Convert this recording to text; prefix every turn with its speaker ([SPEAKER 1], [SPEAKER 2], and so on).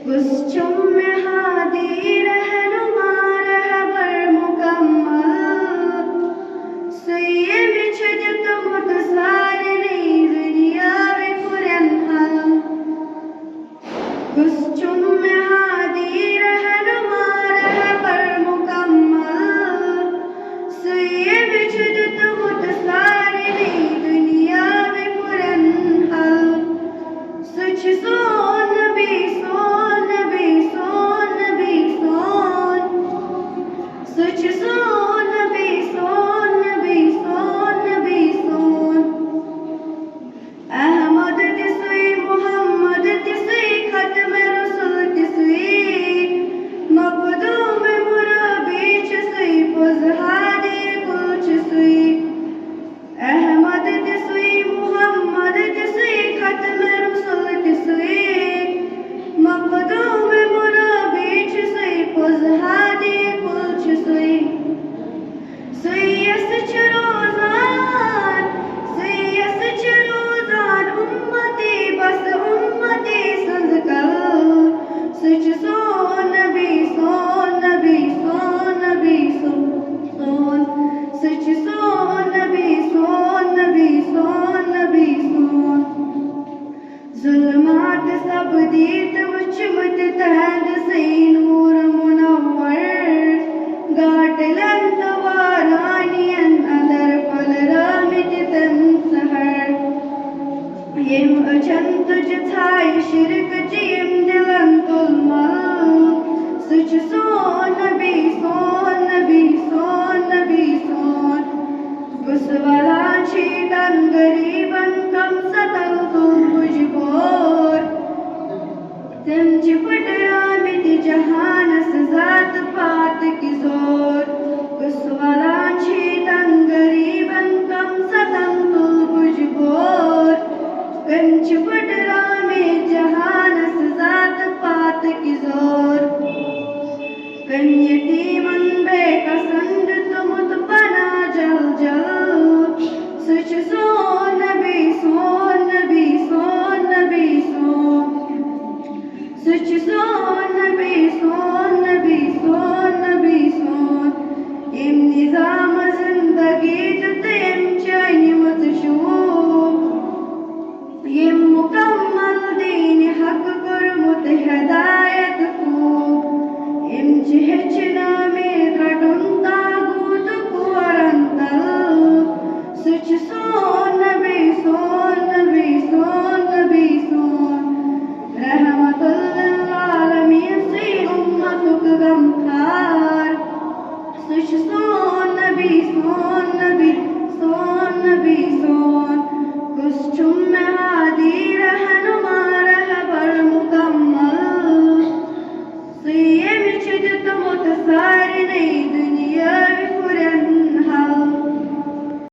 [SPEAKER 1] गुस्चुम में हादी रहनुमा रहबर मुकम्मल सुइये बिछुजत मुतसारिनी दुनिया विपुरन हल गुस्चुम में हादी रहनुमा रहबर मुकम्मल सुइये बिछुजत मुतसारिनी दुनिया विपुरन हल सुच सोन भी सोन भी सोन भी सोन सुच सोन भी सोन भी सोन भी सोन अहमद तिसुई मुहम्मद तिसुई खत्म रसूल तिसुई मखदूम मुराबी तिसुई फजहादी कुल तिसुई अहमद तिसुई मुहम्मद तिसुई खत्म रसूल तिसुई मखदूम मुराबी तिसुई फजहादी कुल तिसुई सुयस चरोजान उम्मती बस उम्मती संजकल सुच सोन भी सोन भी सोन भी सोन सुच सोन भी सोन भी सोन भी सोन जुल्मात सब दीत उचमत तहद से नूर मुनव्वर गाटलन तवारानियन अदर फल रामित तन सहर येम अचन तुझ थाई शिरक जिम दिलन तुलमल सुच सोन भी सोन भी सोन भी सोन गुस्वलाची तन गरीबन कम सतल तुल बुजबोर तमची पटरामित जहान सजात पात की जोर गुस्वलाची तन गरीबन कम सतल तुल बुजबोर कंच पटरा में जहान सजात पात की जोर कन्यती मन बेकसंद तुमुत बना जल जल सुच सोन भी सोन भी सोन भी सोन सुच सोन भी सोन भी सोन भी सोन इम निजाम जिंदगी तुम चाय मत शो ये मुकम्मल दीन हक गुरमुत हिदायत को इम चिहचना में रटुन तागूत कुवरंतल सुच सोन भी सोन भी सोन भी सोन रहमतुल लिल आलमीन से उम्मतुक गमखार सुच सोन भी सोन भी सोन भी सोन गुस्चुम में हादी रहनुमा रहबर मुकम्मल सुइये बिछुजत मुतसारिनी दुनिया